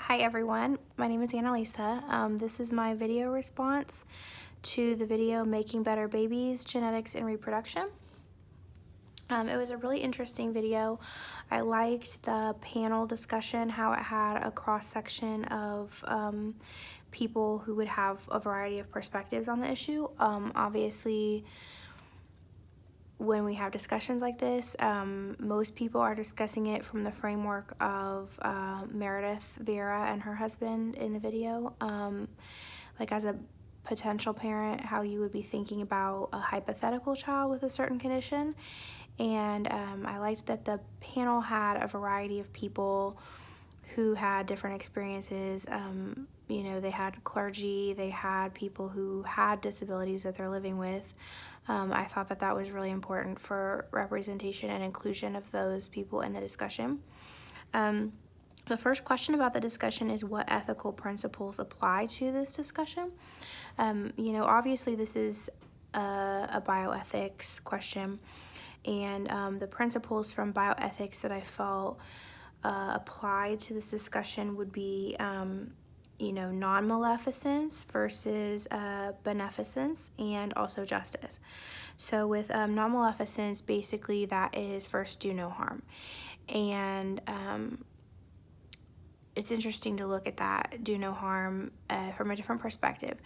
Hi everyone, my name is Annalisa. This is my video response to the video Making Better Babies, Genetics and Reproduction. It was a really interesting video. I liked the panel discussion, how it had a cross-section of people who would have a variety of perspectives on the issue. Obviously, when we have discussions like this, most people are discussing it from the framework of Meredith Vieira and her husband in the video. Like as a potential parent, how you would be thinking about a hypothetical child with a certain condition. And I liked that the panel had a variety of people who had different experiences. You know, they had clergy, they had people who had disabilities that they're living with. I thought that that was really important for representation and inclusion of those people in the discussion. The first question about the discussion is what ethical principles apply to this discussion. You know, obviously this is a bioethics question, and the principles from bioethics that I felt applied to this discussion would be you know, non-maleficence versus beneficence, and also justice. So with non-maleficence, basically that is first do no harm. And it's interesting to look at that do no harm from a different perspective,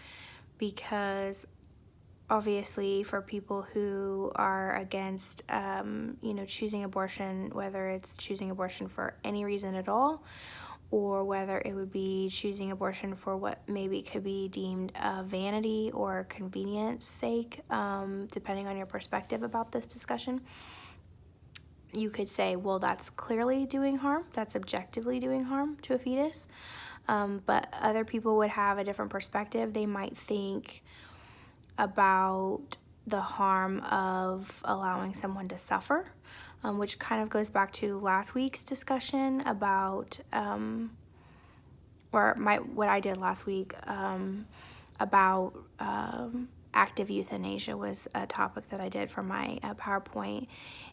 because obviously for people who are against you know, choosing abortion, whether it's choosing abortion for any reason at all, or whether it would be choosing abortion for what maybe could be deemed vanity or convenience sake, depending on your perspective about this discussion, you could say, well, that's clearly doing harm, that's objectively doing harm to a fetus. But other people would have a different perspective. They might think about the harm of allowing someone to suffer, which kind of goes back to last week's discussion about, what I did last week about active euthanasia was a topic that I did for my PowerPoint.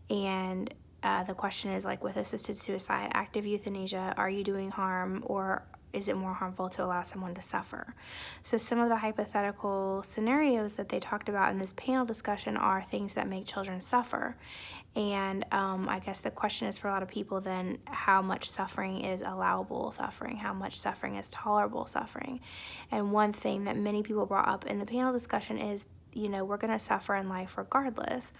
And the question is, like, with assisted suicide, active euthanasia, are you doing harm, or is it more harmful to allow someone to suffer? So some of the hypothetical scenarios that they talked about in this panel discussion are things that make children suffer. And I guess the question is, for a lot of people then, how much suffering is allowable suffering? How much suffering is tolerable suffering? And one thing that many people brought up in the panel discussion is, you know, we're going to suffer in life regardless.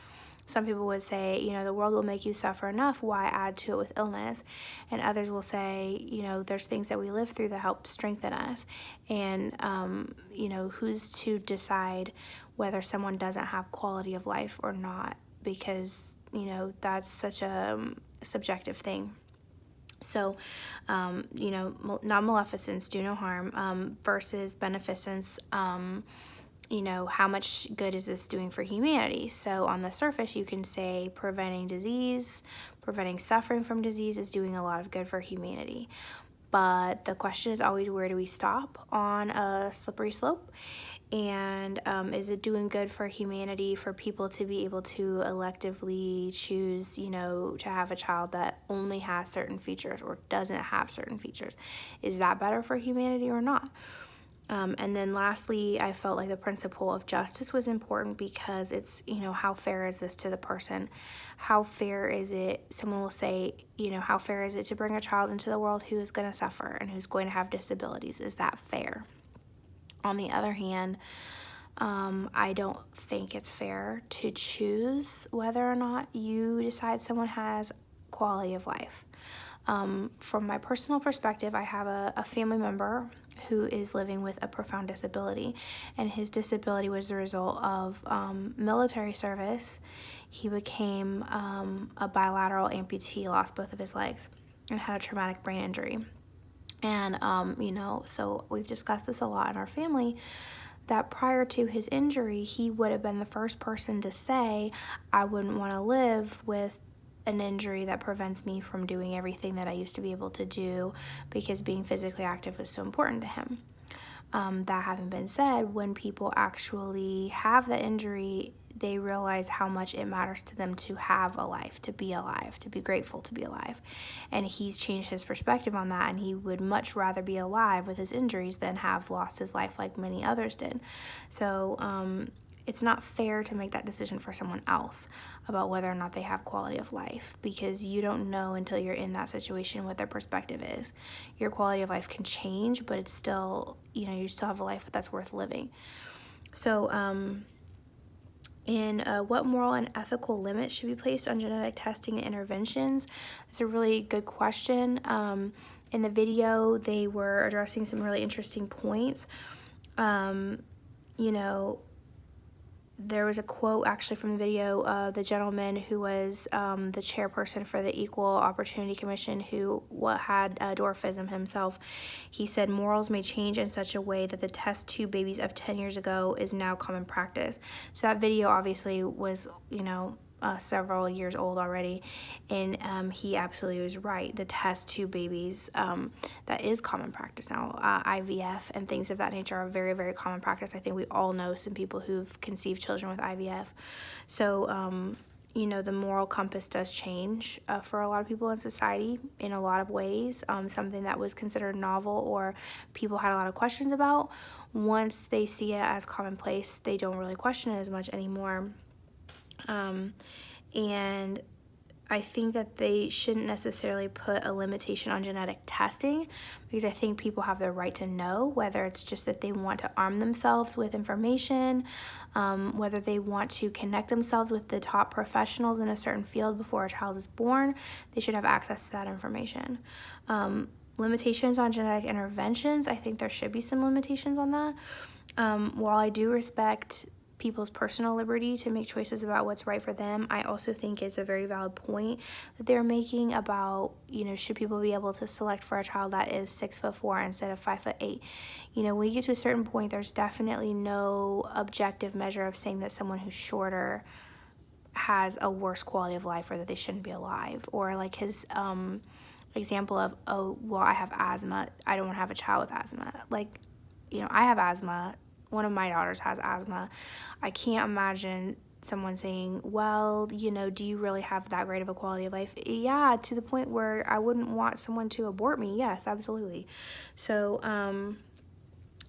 Some people would say, you know, the world will make you suffer enough, why add to it with illness? And others will say, you know, there's things that we live through that help strengthen us. And, you know, who's to decide whether someone doesn't have quality of life or not? Because, you know, that's such a subjective thing. So, you know, non-maleficence, do no harm, versus beneficence, you know, how much good is this doing for humanity? So on the surface, you can say preventing disease, preventing suffering from disease is doing a lot of good for humanity. But the question is always, where do we stop on a slippery slope? And is it doing good for humanity for people to be able to electively choose, you know, to have a child that only has certain features or doesn't have certain features? Is that better for humanity or not? And then lastly, I felt like the principle of justice was important, because it's, you know, how fair is this to the person? How fair is it? Someone will say, you know, how fair is it to bring a child into the world who is going to suffer and who's going to have disabilities? Is that fair? On the other hand, I don't think it's fair to choose whether or not you decide someone has quality of life. From my personal perspective, I have a family member who is living with a profound disability, and his disability was the result of military service. He became a bilateral amputee, lost both of his legs, and had a traumatic brain injury. And, you know, so we've discussed this a lot in our family, that prior to his injury, he would have been the first person to say, I wouldn't want to live with an injury that prevents me from doing everything that I used to be able to do, because being physically active was so important to him. that haven't been said, when people actually have the injury, they realize how much it matters to them to have a life, to be alive, to be grateful to be alive. And he's changed his perspective on that, and he would much rather be alive with his injuries than have lost his life like many others did. So it's not fair to make that decision for someone else about whether or not they have quality of life, because you don't know until you're in that situation what their perspective is. Your quality of life can change, but it's still, you still have a life that's worth living. So what moral and ethical limits should be placed on genetic testing and interventions? It's a really good question. In the video, they were addressing some really interesting points. There was a quote actually from the video of the gentleman who was the chairperson for the Equal Opportunity Commission, who had dwarfism himself. He said, "Morals may change in such a way that the test tube babies of 10 years ago is now common practice." So that video obviously was, several years old already, and he absolutely was right. The test tube babies, that is common practice now. IVF and things of that nature are very, very common practice. I think we all know some people who've conceived children with IVF. So, the moral compass does change for a lot of people in society in a lot of ways. Something that was considered novel or people had a lot of questions about, once they see it as commonplace, they don't really question it as much anymore. And I think that they shouldn't necessarily put a limitation on genetic testing, because I think people have the right to know, whether it's just that they want to arm themselves with information, whether they want to connect themselves with the top professionals in a certain field before a child is born. They should have access to that information. Limitations on genetic interventions, I think there should be some limitations on that. While I do respect people's personal liberty to make choices about what's right for them, I also think it's a very valid point that they're making about, should people be able to select for a child that is 6'4" instead of 5'8"? When you get to a certain point, there's definitely no objective measure of saying that someone who's shorter has a worse quality of life or that they shouldn't be alive. Or like his example of, oh, well, I have asthma, I don't want to have a child with asthma. I have asthma. One of my daughters has asthma. I can't imagine someone saying, well, do you really have that great of a quality of life? Yeah, to the point where I wouldn't want someone to abort me. Yes, absolutely. So,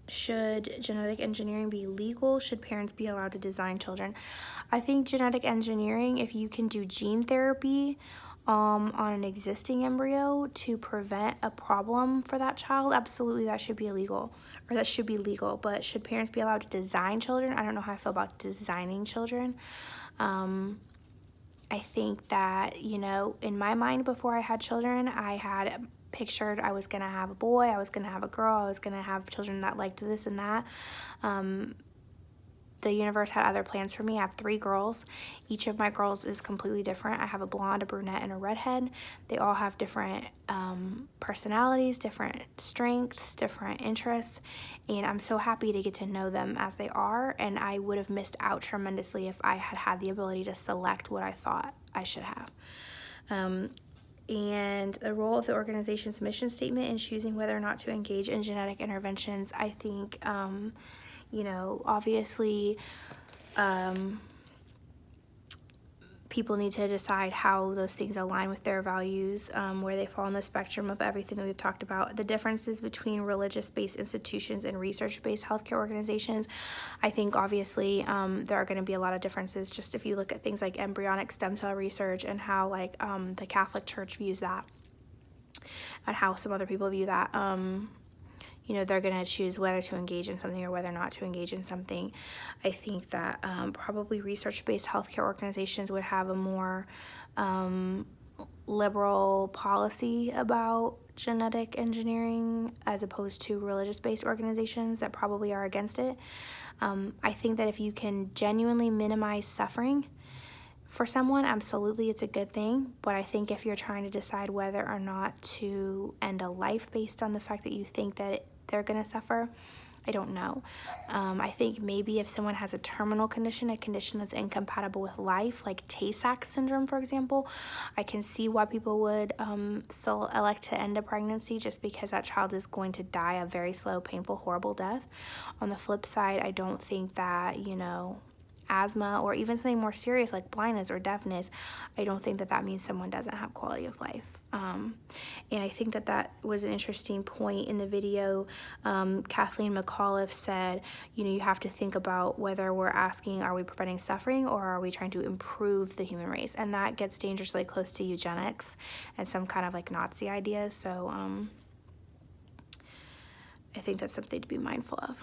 should genetic engineering be legal? Should parents be allowed to design children? I think genetic engineering, if you can do gene therapy on an existing embryo to prevent a problem for that child, absolutely that should be illegal, or that should be legal. But should parents be allowed to design children? I don't know how I feel about designing children. I think that, in my mind before I had children, I had pictured I was going to have a boy, I was going to have a girl, I was going to have children that liked this and that. The universe had other plans for me. I have 3 girls. Each of my girls is completely different. I have a blonde, a brunette, and a redhead. They all have different personalities, different strengths, different interests, and I'm so happy to get to know them as they are, and I would have missed out tremendously if I had had the ability to select what I thought I should have. And the role of the organization's mission statement in choosing whether or not to engage in genetic interventions, I think, obviously, people need to decide how those things align with their values, where they fall on the spectrum of everything that we've talked about. The differences between religious-based institutions and research-based healthcare organizations, I think obviously there are going to be a lot of differences. Just if you look at things like embryonic stem cell research and how the Catholic Church views that, and how some other people view that. They're going to choose whether to engage in something or whether not to engage in something. I think that probably research-based healthcare organizations would have a more liberal policy about genetic engineering as opposed to religious-based organizations that probably are against it. I think that if you can genuinely minimize suffering for someone, absolutely, it's a good thing. But I think if you're trying to decide whether or not to end a life based on the fact that you think that they're going to suffer, I don't know. I think maybe if someone has a terminal condition, a condition that's incompatible with life, like Tay-Sachs syndrome, for example, I can see why people would still elect to end a pregnancy, just because that child is going to die a very slow, painful, horrible death. On the flip side, I don't think that, you know, asthma or even something more serious like blindness or deafness, I don't think that that means someone doesn't have quality of life. And I think that that was an interesting point in the video. Kathleen McAuliffe said, you know, you have to think about whether we're asking, are we preventing suffering, or are we trying to improve the human race? And that gets dangerously close to eugenics and some kind of like Nazi ideas. So I think that's something to be mindful of.